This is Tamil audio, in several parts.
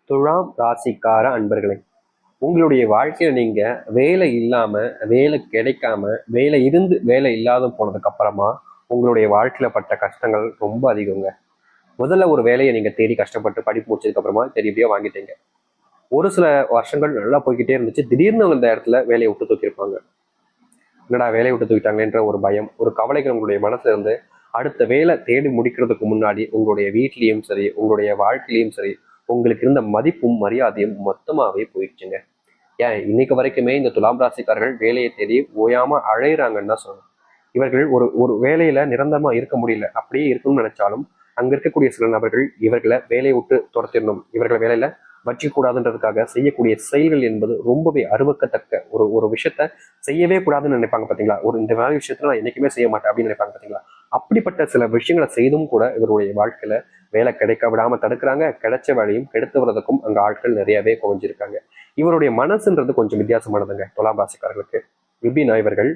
துலாம் ராசிக்கார அன்பர்களே, உங்களுடைய வாழ்க்கையில நீங்க வேலை இல்லாம, வேலை கிடைக்காம, வேலை இருந்து வேலை இல்லாத போனதுக்கு அப்புறமா உங்களுடைய வாழ்க்கையில பட்ட கஷ்டங்கள் ரொம்ப அதிகங்க. முதல்ல ஒரு வேலையை நீங்க தேடி கஷ்டப்பட்டு படிப்பு முடிச்சதுக்கு அப்புறமா தெரியாதையோ வாங்கிட்டீங்க. ஒரு சில வருஷங்கள் நல்லா போய்கிட்டே இருந்துச்சு. திடீர்னு இந்த இடத்துல வேலையை விட்டு தூக்கியிருப்பாங்க. என்னடா வேலையை விட்டு தூக்கிட்டாங்களேன்ற ஒரு பயம், ஒரு கவலைகள் உங்களுடைய மனசுல இருந்து அடுத்த வேலை தேடி முடிக்கிறதுக்கு முன்னாடி உங்களுடைய வீட்லயும் சரி, உங்களுடைய வாழ்க்கையிலையும் சரி, உங்களுக்கு இருந்த மதிப்பும் மரியாதையும் மொத்தமாவே போயிடுச்சுங்க. ஏன் இன்னைக்கு வரைக்குமே இந்த துலாம் ராசிக்காரர்கள் வேலையை தேடி ஓயாம அழையிறாங்கன்னு தான் சொல்லணும். இவர்கள் ஒரு ஒரு வேலையில நிரந்தரமா இருக்க முடியல, அப்படியே இருக்கணும்னு நினைச்சாலும் அங்க இருக்கக்கூடிய சில நபர்கள் இவர்களை வேலையை விட்டு துரத்திடணும், இவர்களை வேலையில வச்சுக்க கூடாதுன்றதுக்காக செய்யக்கூடிய செயல்கள் என்பது ரொம்பவே அருவக்கத்தக்க ஒரு ஒரு விஷயத்த செய்யவே கூடாதுன்னு நினைப்பாங்க பாத்தீங்களா. ஒரு இந்த மாதிரி விஷயத்துல நான் என்னைக்குமே செய்ய மாட்டேன் அப்படின்னு நினைப்பாங்க பாத்தீங்களா. அப்படிப்பட்ட சில விஷயங்களை செய்தும் கூட இவருடைய வாழ்க்கையில வேலை கிடைக்க விடாம தடுக்கிறாங்க. கிடைச்ச வேலையும் கெடுத்து வர்றதுக்கும் அங்க ஆட்கள் நிறையவே குறைஞ்சிருக்காங்க. இவருடைய மனசுன்றது கொஞ்சம் வித்தியாசமானதுங்க துலாம் ராசிக்காரர்களுக்கு. எப்படின்னா, இவர்கள்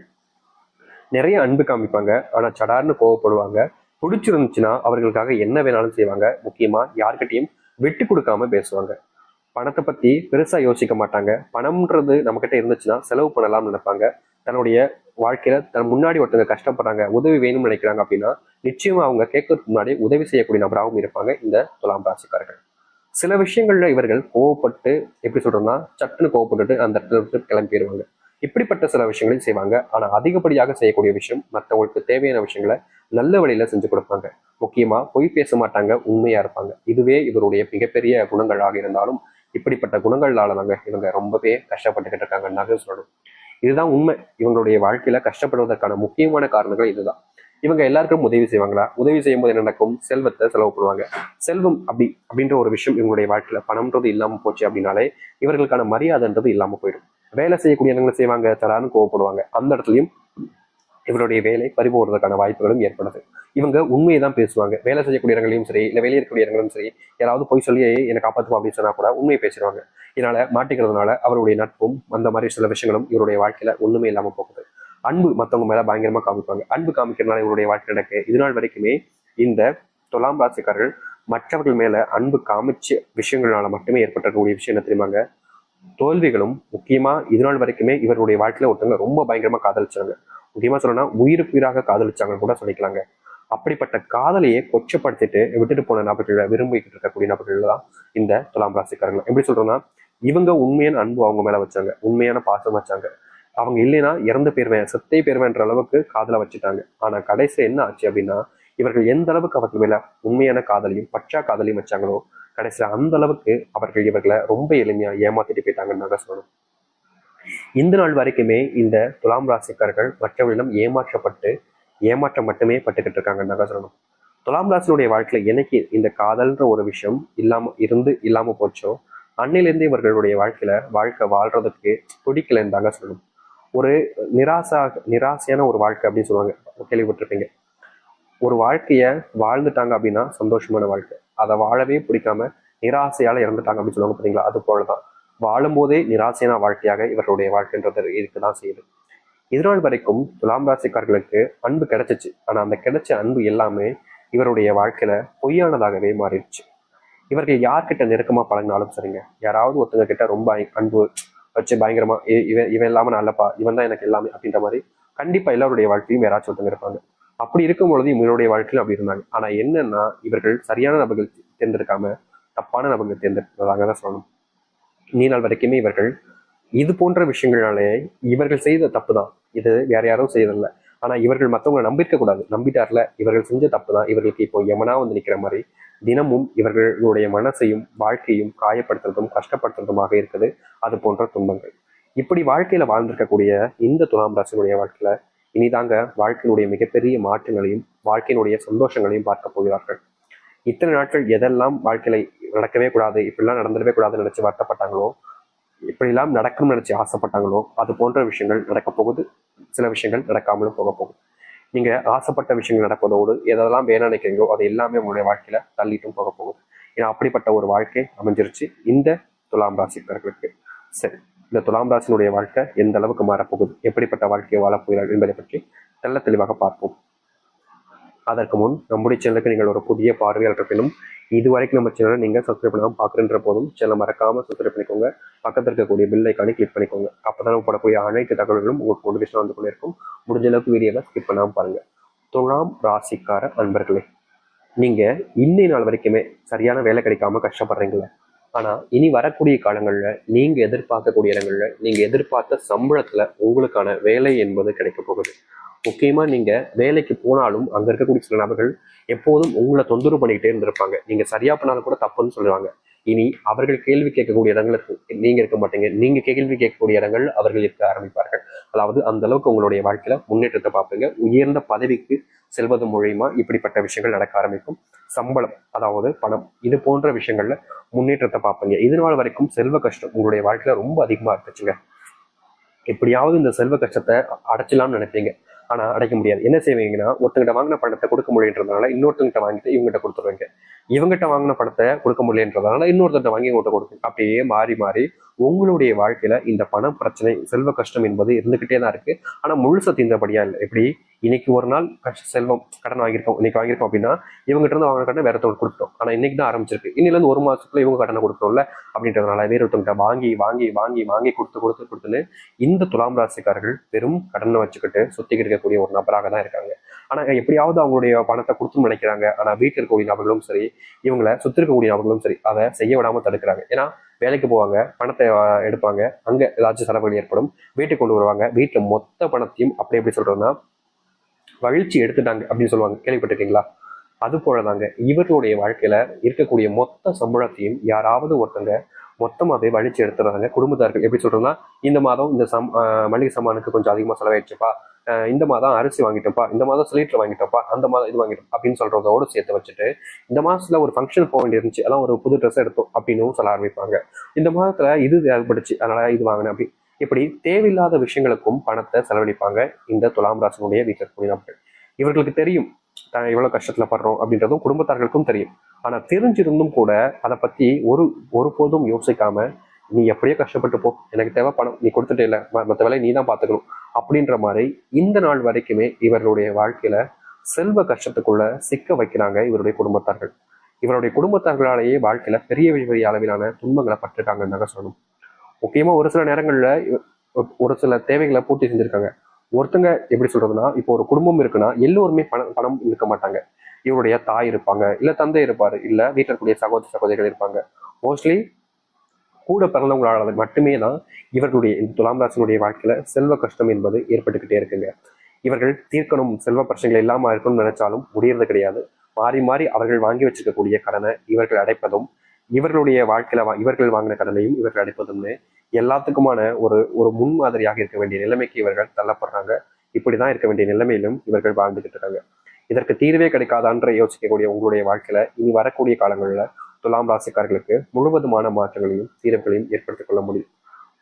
நிறைய அன்பு காமிப்பாங்க, ஆனா சடார்னு கோவப்படுவாங்க. பிடிச்சிருந்துச்சுன்னா அவர்களுக்காக என்ன வேணாலும் செய்வாங்க. முக்கியமா யார்கிட்டையும் விட்டு கொடுக்காம பேசுவாங்க. பணத்தை பத்தி பெருசா யோசிக்க மாட்டாங்க. பணம்ன்றது நம்ம கிட்ட இருந்துச்சுன்னா செலவு பண்ணலாம்னு நினைப்பாங்க. தன்னுடைய வாழ்க்கையில தன் முன்னாடி ஒருத்தங்க கஷ்டப்படுறாங்க, உதவி வேணும்னு நினைக்கிறாங்க அப்படின்னா நிச்சயமா அவங்க கேட்கறதுக்கு முன்னாடி உதவி செய்யக்கூடிய நபராகவும் இருப்பாங்க இந்த துலாம் ராசிக்காரர்கள். சில விஷயங்கள்ல இவர்கள் கோவப்பட்டு, எப்படி சொல்றோம்னா சட்டுன்னு கோவப்பட்டுட்டு அந்த இடத்துல விட்டு கிளம்பிடுவாங்க. இப்படிப்பட்ட சில விஷயங்களையும் செய்வாங்க. ஆனா அதிகப்படியாக செய்யக்கூடிய விஷயம் மற்றவங்களுக்கு தேவையான விஷயங்களை நல்ல வழியில செஞ்சு கொடுப்பாங்க. முக்கியமா பொய் பேச மாட்டாங்க, உண்மையா இருப்பாங்க. இதுவே இவருடைய மிகப்பெரிய குணங்களாக இருந்தாலும் இப்படிப்பட்ட குணங்களால தாங்க இவங்க ரொம்பவே கஷ்டப்பட்டுக்கிட்டு இருக்காங்கன்னாக சொல்லணும். இதுதான் உண்மை. இவங்களுடைய வாழ்க்கையில கஷ்டப்படுவதற்கான முக்கியமான காரணங்கள் இதுதான். இவங்க எல்லாருக்கும் உதவி செய்வாங்களா? உதவி செய்யும் போது என்ன நடக்கும்? செல்வத்தை செலவு பண்ணுவாங்க. செல்வம் அப்படின்ற ஒரு விஷயம் இவங்களுடைய வாழ்க்கையில பணம்ன்றது இல்லாம போச்சு அப்படின்னாலே இவர்களுக்கான மரியாதைன்றது இல்லாம போயிடும். வேலை செய்யக்கூடிய இடங்களை செய்வாங்க, தரான்னு கோவப்படுவாங்க. அந்த இடத்துலயும் இவருடைய வேலை பறிபோடுறதுக்கான வாய்ப்புகளும் ஏற்படுது. இவங்க உண்மையை தான் பேசுவாங்க. வேலை செய்யக்கூடிய இடங்களையும் சரி, இல்லை வெளியே இருக்கக்கூடிய இடங்களும் சரி, யாராவது போய் சொல்லி என்னை காப்பாற்றுவா அப்படின்னு சொன்னா கூட உண்மையை பேசிடுவாங்க. இதனால மாட்டிக்கிறதுனால அவருடைய நட்பும் அந்த மாதிரி சில விஷயங்களும் இவருடைய வாழ்க்கையில ஒண்ணுமே இல்லாம போகுது. அன்பு மற்றவங்க மேல பயங்கரமா காமிப்பாங்க. அன்பு காமிக்கிறதுனால இவருடைய வாழ்க்கை நடக்கு. இது நாள் வரைக்குமே இந்த துலாம் ராசிக்காரர்கள் மற்றவர்கள் மேல அன்பு காமிச்ச விஷயங்களால மட்டுமே ஏற்பட்டக்கூடிய விஷயம் என்ன தெரியுமாங்க? தோல்விகளும். முக்கியமா இது நாள் வரைக்குமே இவருடைய வாழ்க்கையில ஒருத்தவங்க ரொம்ப பயங்கரமா காதலிச்சாங்க. முக்கியமா சொல்லணும்னா உயிருக்கு உயிராக காதலிச்சாங்கன்னு கூட சொல்லிக்கலாங்க. அப்படிப்பட்ட காதலையே கொச்சப்படுத்திட்டு விட்டுட்டு போன நபர்களை விரும்பிக்கிட்டு இருக்கக்கூடிய நபர்கள் தான் இந்த துலாம் ராசிக்காரங்க. எப்படி சொல்றோம்னா, இவங்க உண்மையான அன்பு அவங்க மேல வச்சாங்க, உண்மையான பாசம் வச்சாங்க. அவங்க இல்லைன்னா இறந்து போயிருவேன், செத்தே போயிருவேன்ற அளவுக்கு காதலை வச்சுட்டாங்க. ஆனா கடைசி என்ன ஆச்சு அப்படின்னா, இவர்கள் எந்த அளவுக்கு அவர்கள் மேல உண்மையான காதலையும் பச்சா காதலையும் வச்சாங்களோ கடைசியில அந்த அளவுக்கு அவர்கள் இவர்களை ரொம்ப எளிமையா ஏமாத்திட்டு போயிட்டாங்கன்னு தான் சொல்லணும். இந்த நாள் வரைக்குமே இந்த துலாம் ராசிக்காரர்கள் மற்றவர்களிடம் ஏமாற்றப்பட்டு ஏமாற்றம் மட்டுமே பட்டுக்கிட்டு இருக்காங்கன்னு தான் சொல்லணும். துலாம் ராசினுடைய வாழ்க்கையில என்னைக்கு இந்த காதல்ன்ற ஒரு விஷயம் இல்லாம போச்சோ அன்னையிலேருந்து இவர்களுடைய வாழ்க்கை வாழ்றதுக்கு பிடிக்கலன்னு தாங்க சொல்லணும். ஒரு நிராசையான ஒரு வாழ்க்கை அப்படின்னு சொல்லுவாங்க, கேள்விப்பட்டிருப்பீங்க. ஒரு வாழ்க்கைய வாழ்ந்துட்டாங்க அப்படின்னா சந்தோஷமான வாழ்க்கை, அதை வாழவே பிடிக்காம நிராசையால இறந்துட்டாங்க அப்படின்னு சொல்லுவாங்க பார்த்தீங்களா. அது போலதான் வாழும் போதே நிராசையான வாழ்க்கையாக இவர்களுடைய வாழ்க்கைன்றது இருக்குதான் செய்யுது. இதனால் வரைக்கும் துலாம் ராசிக்காரர்களுக்கு அன்பு கிடைச்சிச்சு. ஆனா அந்த கிடைச்ச அன்பு எல்லாமே இவருடைய வாழ்க்கையில பொய்யானதாகவே மாறிடுச்சு. இவர்கள் யார்கிட்ட நெருக்கமா பழகினாலும் சரிங்க, யாராவது ஒருத்தங்க கிட்ட ரொம்ப அன்பு வச்சு பயங்கரமா இவன் இவன் இல்லாம நான் இல்லப்பா, இவன் தான் எனக்கு எல்லாமே அப்படின்ற மாதிரி கண்டிப்பா எல்லாருடைய வாழ்க்கையும் யாராச்சும் ஒருத்தங்க இருப்பாங்க. அப்படி இருக்கும் பொழுது இவருடைய வாழ்க்கையில அப்படி இருந்தாங்க. ஆனா என்னன்னா, இவர்கள் சரியான நபர்கள் தேர்ந்தெடுக்காம தப்பான நபர்கள் தேர்ந்தெடுத்ததாக தான் சொல்லணும். நீ நாள் வரைக்குமே இவர்கள் இது போன்ற விஷயங்களாலே இவர்கள் செய்த தப்பு தான். இது வேற யாரும் செய்யறதில்ல. ஆனா இவர்கள் மற்றவங்களை நம்பிருக்க கூடாது. நம்பிட்டார்ல, இவர்கள் செஞ்ச தப்பு தான் இவர்களுக்கு இப்போ யமனா வந்து நிக்கிற மாதிரி தினமும் இவர்களுடைய மனசையும் வாழ்க்கையும் காயப்படுத்துறதும் கஷ்டப்படுத்துறதுமாக இருக்குது அது போன்ற துன்பங்கள். இப்படி வாழ்க்கையில வாழ்ந்திருக்கக்கூடிய இந்த துலாம் ராசினுடைய வாழ்க்கையில இனிதாங்க வாழ்க்கையினுடைய மிகப்பெரிய மாற்றங்களையும் வாழ்க்கையினுடைய சந்தோஷங்களையும் பார்க்க போகிறார்கள். இத்தனை நாட்கள் எதெல்லாம் வாழ்க்கையில நடக்கவே கூடாது, இப்படிலாம் நடந்துடவே கூடாதுன்னு நினைச்சு வருத்தப்பட்டாங்களோ, இப்படிலாம் நடக்கும்னு நினைச்சு ஆசைப்பட்டாங்களோ அது போன்ற விஷயங்கள் நடக்க போகுது. சில விஷயங்கள் நடக்காமலும் போக போகுது. நீங்க ஆசைப்பட்ட விஷயங்கள் நடப்பதோடு எதெல்லாம் வேணா நினைக்கிறீங்களோ அது எல்லாமே உங்களுடைய வாழ்க்கையில தள்ளிட்டும் போக போகுது. ஏன்னா அப்படிப்பட்ட ஒரு வாழ்க்கை அமைஞ்சிருச்சு இந்த துலாம் ராசிக்காரர்களுக்கு. சரி, இந்த துலாம் ராசினுடைய வாழ்க்கை எந்த அளவுக்கு மாறப்போகுது, எப்படிப்பட்ட வாழ்க்கையை வாழப்போகிறார்கள் என்பதை பற்றி தெள்ள தெளிவாக பார்ப்போம். அதற்கு முன் நம்முடைய சேனலுக்கு நீங்கள் ஒரு புதிய பார்வையாளர் இருப்பினும் இதுவரைக்கும் நம்ம சேனலை நீங்கள் சப்ஸ்கிரைப் பண்ணாமல் பார்க்குறன்ற போதும் சேனலை மறக்காமல் சப்ஸ்கிரைப் பண்ணிக்கோங்க. பக்கத்தில் இருக்கக்கூடிய பெல் ஐக்கானை கிளிக் பண்ணிக்கோங்க. அப்போ தான் போடக்கூடிய அனைத்து தகவல்களும் உங்களுக்கு நோட்டிஃபிகேஷன் வந்து கொண்டே இருக்கும். முடிஞ்ச அளவுக்கு வீடியோவை ஸ்கிப் பண்ணாமல் பாருங்கள். துலாம் ராசிக்கார அன்பர்களே, நீங்கள் இன்னை நாள் வரைக்குமே சரியான வேலை கிடைக்காம கஷ்டப்படுறீங்களே, ஆனால் இனி வரக்கூடிய காலங்களில் நீங்கள் எதிர்பார்க்கக்கூடிய இடங்களில் நீங்கள் எதிர்பார்த்த சம்பளத்தில் உங்களுக்கான வேலை என்பது கிடைக்க போகுது. முக்கியமா நீங்க வேலைக்கு போனாலும் அங்க இருக்கக்கூடிய சில நபர்கள் எப்போதும் உங்களை தொந்தரவு பண்ணிக்கிட்டே இருந்திருப்பாங்க. நீங்க சரியா பண்ணாலும் கூட தப்புன்னு சொல்லுவாங்க. இனி அவர்கள் கேள்வி கேட்கக்கூடிய இடங்களுக்கு நீங்க இருக்க மாட்டீங்க. நீங்க கேள்வி கேட்கக்கூடிய இடங்கள் அவர்கள் இருக்க ஆரம்பிப்பார்கள். அதாவது அந்த அளவுக்கு உங்களுடைய வாழ்க்கையில முன்னேற்றத்தை பார்ப்பீங்க. உயர்ந்த பதவிக்கு செல்வது மூலியமா இப்படிப்பட்ட விஷயங்கள் நடக்க ஆரம்பிக்கும். சம்பளம், அதாவது பணம், இது போன்ற விஷயங்கள்ல முன்னேற்றத்தை பார்ப்பீங்க. இது நாள் வரைக்கும் செல்வ கஷ்டம் உங்களுடைய வாழ்க்கையில ரொம்ப அதிகமா இருந்துச்சுங்க. எப்படியாவது இந்த செல்வ கஷ்டத்தை அடைச்சலாம்னு நினைப்பீங்க. ஆனா அடைக்க முடியாது. என்ன செய்வீங்கன்னா, ஒருத்தங்கிட்ட வாங்கின பணத்தை கொடுக்க முடியுன்றதுனால இன்னொருத்தங்கிட்ட வாங்கிட்டு இவங்ககிட்ட கொடுத்துருவீங்க. இவங்ககிட்ட வாங்கின பணத்தை கொடுக்க முடியன்றதுனால இன்னொருத்தட்ட வாங்கி இவங்ககிட்ட கொடுப்பீங்க. அப்படியே மாறி மாறி உங்களுடைய வாழ்க்கையில இந்த பண பிரச்சனை, செல்வ கஷ்டம் என்பது இருந்துகிட்டே தான் இருக்கு. ஆனா முழுச தீர்ந்தபடியா இல்லை. எப்படி இன்னைக்கு ஒரு நாள் செல்வம் கடன் வாங்கியிருக்கோம், இன்னைக்கு வாங்கியிருக்கோம் அப்படின்னா இவங்ககிட்ட இருந்து வாங்கின கடனை வேற ஒருத்தவங்க கொடுத்தோம். ஆனா இன்னைக்கு தான் ஆரம்பிச்சிருக்கு. இன்னில இருந்து ஒரு மாசத்துக்குள்ள இவங்க கடனை கொடுக்கணும்ல அப்படின்றதுனால வேற ஒருத்தவங்கிட்ட வாங்கி வாங்கி வாங்கி வாங்கி கொடுத்துன்னு இந்த துலாம் ராசிக்காரர்கள் பெரும் கடனை வச்சுக்கிட்டு சுத்திக்கிட்டு இருக்கக்கூடிய ஒரு நபராக தான் இருக்காங்க. ஆனா எப்படியாவது அவங்களுடைய பணத்தை கொடுத்துன்னு நினைக்கிறாங்க. ஆனா வீட்டில் இருக்கக்கூடிய நபர்களும் சரி, இவங்களை சுத்தி இருக்கக்கூடிய நபர்களும் சரி, அதை செய்ய விடாம தடுக்கிறாங்க. ஏன்னா வேலைக்கு போவாங்க, பணத்தை எடுப்பாங்க, அங்க ஏதாச்சும் செலவுகள் ஏற்படும், வீட்டுக்கு கொண்டு வருவாங்க, வீட்டுல மொத்த பணத்தையும் அப்படி எப்படி சொல்றதுன்னா வழிச்சு எடுத்துட்டாங்க அப்படின்னு சொல்லுவாங்க. கேள்விப்பட்டிருக்கீங்களா? அது போலதாங்க இவர்களுடைய வாழ்க்கையில இருக்கக்கூடிய மொத்த சம்பளத்தையும் யாராவது ஒருத்தங்க மொத்தமாவே வழிச்சு எடுத்துறாங்க. குடும்பத்தார்கள் எப்படி சொல்றோம்னா, இந்த மாதம் இந்த மளிகை சாமானுக்கு கொஞ்சம் அதிகமா செலவாயிடுச்சுப்பா, இந்த மாதம் அரிசி வாங்கிட்டோம்ப்பா, இந்த மாதம் சிலிண்டர் வாங்கிட்டோம்ப்பா, அந்த மாதம் இது வாங்கிட்டோம் அப்படின்னு சொல்றதோடு சேர்த்து வச்சுட்டு, இந்த மாசத்துல ஒரு ஃபங்க்ஷன் போக வேண்டியிருந்துச்சு, அதான் ஒரு புது ட்ரெஸ் எடுத்தோம் அப்படின்னு சொல்ல ஆரம்பிப்பாங்க. இந்த மாதத்துல இது தேவைப்படுச்சு, அதனால இது வாங்கினேன் அப்படி இப்படி தேவையில்லாத விஷயங்களுக்கும் பணத்தை செலவழிப்பாங்க இந்த துலாம் ராசினுடைய வீட்டில் இருக்கக்கூடிய நபர்கள். இவர்களுக்கு தெரியும் எவ்வளவு கஷ்டத்துல படுறோம் அப்படின்றதும் குடும்பத்தார்களுக்கும் தெரியும். ஆனா தெரிஞ்சிருந்தும் கூட அதை பத்தி ஒருபோதும் யோசிக்காம, நீ எப்படியோ கஷ்டப்பட்டு போ, எனக்கு தேவை பணம், நீ கொடுத்துட்டே இல்லை, மற்ற வேலையை நீ தான் பார்த்துக்கணும் அப்படின்ற மாதிரி இந்த நாள் வரைக்குமே இவர்களுடைய வாழ்க்கையில செல்வ கஷ்டத்துக்குள்ள சிக்க வைக்கிறாங்க இவருடைய குடும்பத்தார்கள். இவருடைய குடும்பத்தார்களாலேயே வாழ்க்கையில பெரிய பெரிய அளவிலான துன்பங்களை பட்டிருக்காங்கன்னு சொல்லணும். முக்கியமா ஒரு சில நேரங்கள்ல ஒரு சில தேவைகளை பூர்த்தி செஞ்சிருக்காங்க. ஒருத்தங்க எப்படி சொல்றதுன்னா, இப்போ ஒரு குடும்பம் இருக்குன்னா எல்லோருமே பணம் இருக்க மாட்டாங்க. இவருடைய தாய் இருப்பாங்க, இல்ல தந்தை இருப்பாரு, இல்ல வீட்டில் இருக்கக்கூடிய சகோதர சகோதரிகள் இருப்பாங்க. மோஸ்ட்லி கூட பிறந்தவங்களால மட்டுமே தான் இவர்களுடைய இந்த துலாம் ராசினுடைய வாழ்க்கையில செல்வ கஷ்டம் என்பது ஏற்பட்டுக்கிட்டே இருக்குங்க. இவர்கள் தீர்க்கணும், செல்வ பிரச்சனைகள் இல்லாம இருக்கணும்னு நினைச்சாலும் முடியறது கிடையாது. மாறி மாறி அவர்கள் வாங்கி வச்சிருக்கக்கூடிய கடனை இவர்கள் அடைப்பதும், இவர்களுடைய வாழ்க்கையில இவர்கள் வாங்கின கடனையும் இவர்கள் அடைப்பதும்னு எல்லாத்துக்குமான ஒரு ஒரு முன்மாதிரியாக இருக்க வேண்டிய நிலைமைக்கு இவர்கள் தள்ளப்படுறாங்க. இப்படிதான் இருக்க வேண்டிய நிலைமையிலும் இவர்கள் வாழ்ந்துகிட்டு இருக்காங்க. இதற்கு தீர்வே கிடைக்காதான்ற யோசிக்கக்கூடிய உங்களுடைய வாழ்க்கையில இனி வரக்கூடிய காலங்களில் துலாம் ராசிக்காரர்களுக்கு முழுவதுமான மாற்றங்களையும் தீர்வுகளையும் ஏற்படுத்திக் கொள்ள முடியும்.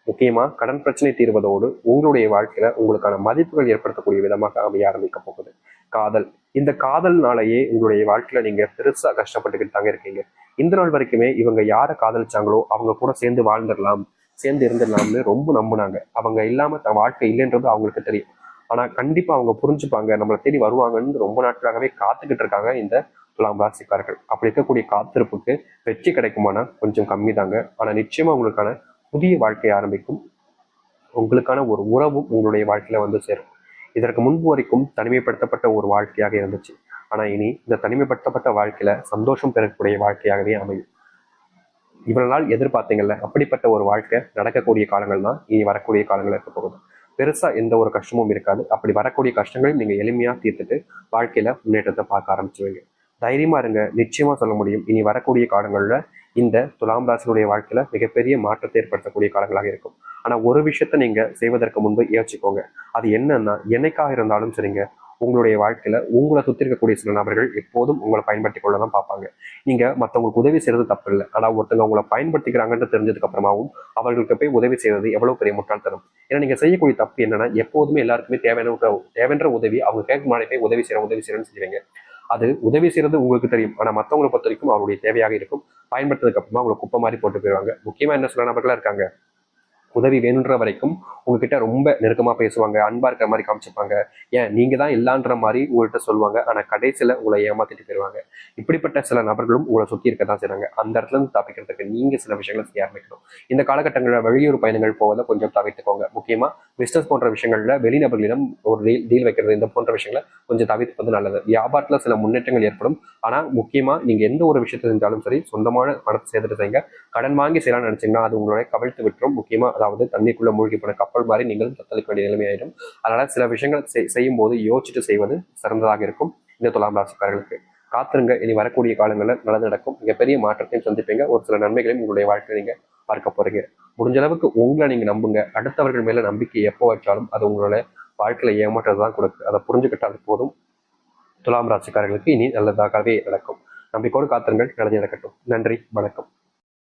முக்கியமா கடன் பிரச்சனை தீர்வதோடு உங்களுடைய வாழ்க்கையில உங்களுக்கான மதிப்புகள் ஏற்படுத்தக்கூடிய விதமாக அமைய ஆரம்பிக்க போகுது. காதல், இந்த காதல்னாலேயே உங்களுடைய வாழ்க்கையில நீங்க பெருசா கஷ்டப்பட்டுக்கிட்டு தாங்க இருக்கீங்க. இந்த நாள் வரைக்குமே இவங்க யாரை காதலிச்சாங்களோ அவங்க கூட சேர்ந்து வாழ்ந்துடலாம், சேர்ந்து இருந்துடலாம்னு ரொம்ப நம்பினாங்க. அவங்க இல்லாம தன் வாழ்க்கை இல்லைன்றது அவங்களுக்கு தெரியும். ஆனா கண்டிப்பா அவங்க புரிஞ்சுப்பாங்க, நம்மளை தேடி வருவாங்கன்னு ரொம்ப நாட்களாகவே காத்துக்கிட்டு இருக்காங்க இந்த துலாம் ராசிக்காரர்கள். அப்படி இருக்கக்கூடிய காத்திருப்புக்கு வெற்றி கிடைக்குமானா கொஞ்சம் கம்மி தாங்க. ஆனா நிச்சயமா உங்களுக்கான புதிய வாழ்க்கை ஆரம்பிக்கும். உங்களுக்கான ஒரு உறவும் உங்களுடைய வாழ்க்கையில வந்து சேரும். இதற்கு முன்பு வரைக்கும் தனிமைப்படுத்தப்பட்ட ஒரு வாழ்க்கையாக இருந்துச்சு. ஆனா இனி இந்த தனிமைப்படுத்தப்பட்ட வாழ்க்கையில சந்தோஷம் பெறக்கூடிய வாழ்க்கையாகவே அமையும். இவ்வளவு நாள் எதிர்பார்த்தீங்கல்ல, அப்படிப்பட்ட ஒரு வாழ்க்கை நடக்கக்கூடிய காலங்கள் தான் இனி வரக்கூடிய காலங்கள் இருக்க போகுது. பெருசா எந்த ஒரு கஷ்டமும் இருக்காது. அப்படி வரக்கூடிய கஷ்டங்களையும் நீங்க எளிமையா தீர்த்துட்டு வாழ்க்கையில முன்னேற்றத்தை பார்க்க ஆரம்பிச்சுவீங்க. தைரியமா இருங்க, நிச்சயமா சொல்ல முடியும். இனி வரக்கூடிய காலங்கள்ல இந்த துலாம் ராசினுடைய வாழ்க்கையில மிகப்பெரிய மாற்றத்தை ஏற்படுத்தக்கூடிய காலங்களாக இருக்கும். ஆனா ஒரு விஷயத்த நீங்க செய்வதற்கு முன்பு யோசிச்சுக்கோங்க. அது என்னன்னா, என்னைக்காக இருந்தாலும் சரிங்க, உங்களுடைய வாழ்க்கையில உங்களை சுத்தி இருக்கக்கூடிய சில நபர்கள் எப்போதும் உங்களை பயன்படுத்தி கொள்ளதான் பார்ப்பாங்க. நீங்க மற்றவங்களுக்கு உதவி செய்யறது தப்பு இல்லை. ஆனா ஒருத்தவங்க உங்களை பயன்படுத்திக்கிறாங்கன்னு தெரிஞ்சதுக்கு அப்புறமாவும் அவர்களுக்கு போய் உதவி செய்வது எவ்வளவு பெரிய முட்டாள்தனம். ஏன்னா நீங்க செய்யக்கூடிய தப்பு என்னன்னா, எப்போதுமே எல்லாருக்குமே தேவையான உதவி அவங்க கேட்க முன்னாடி போய் உதவி செய்யறேன்னு செய்வீங்க. அது உதவி செய்யறது உங்களுக்கு தெரியும். ஆனா மற்றவங்களை பொறுத்த வரைக்கும் அவருடைய தேவையாக இருக்கும். பயன்படுத்ததுக்கு அப்புறமா அவங்களை குப்பை மாதிரி போட்டு போயிடுவாங்க. முக்கியமா என்ன சில நபர்களா இருக்காங்க, உதவி வேணுன்ற வரைக்கும் உங்ககிட்ட ரொம்ப நெருக்கமா பேசுவாங்க, அன்பா இருக்கிற மாதிரி காமிச்சுப்பாங்க. ஏன் நீங்க தான் இல்லான்ற மாதிரி உங்கள்கிட்ட சொல்லுவாங்க. ஆனா கடைசியில உங்களை ஏமாத்திட்டு போயிருவாங்க. இப்படிப்பட்ட சில நபர்களும் உங்களை சுத்தி இருக்க தான் செய்றாங்க. அந்த இடத்துல இருந்து தப்பிக்கிறதுக்கு நீங்க சில விஷயங்களை செய்ய ஆரம்பிக்கணும். இந்த காலகட்டங்களில் வெளியூர் பயணங்கள் போவதை கொஞ்சம் தவிர்த்துக்கோங்க. முக்கியமா பிசினஸ் போன்ற விஷயங்கள்ல வெளிநபர்களிடம் ஒரு டீல் வைக்கிறது, இந்த போன்ற விஷயங்களை கொஞ்சம் தவிர்ப்பது நல்லது. வியாபாரத்துல சில முன்னேற்றங்கள் ஏற்படும். ஆனா முக்கியமா நீங்க எந்த ஒரு விஷயத்தை செஞ்சாலும் சரி, சொந்தமான பணத்தை சேர்த்துட்டு செய்யுங்க. கடன் வாங்கி செய்யலாம்னு நினைச்சீங்கன்னா அது உங்களுடைய கவிழ்த்து விட்டுரும். முக்கியமா அதாவது தண்ணிக்குள்ள மூழ்கி போன கப்பல் மாதிரி நீங்கள் தத்தளிக்க வேண்டிய நிலைமையாயிடும். அதனால சில விஷயங்கள் செய்யும் போது யோசிச்சுட்டு செய்வது சிறந்ததாக இருக்கும். இந்த துலாம் ராசிக்காரர்களுக்கு காத்திருங்க. இனி வரக்கூடிய காலங்களில் நல்லது நடக்கும். மிகப்பெரிய மாற்றத்தையும் சந்திப்பீங்க. ஒரு சில நன்மைகளையும் உங்களுடைய வாழ்க்கையை நீங்க பார்க்க போறீங்க. முடிஞ்ச அளவுக்கு உங்களை நீங்க நம்புங்க. அடுத்தவர்கள் மேல நம்பிக்கை எப்போ வச்சாலும் அது உங்களோட வாழ்க்கையில ஏமாற்றத்தை தான் கொடுக்கு. அதை புரிஞ்சுக்கிட்டால் போதும். துலாம் ராசிக்காரர்களுக்கு இனி நல்லதாகவே நடக்கும். நம்பிக்கையோடு காத்திருங்கள். நல்லது நடக்கட்டும். நன்றி, வணக்கம்.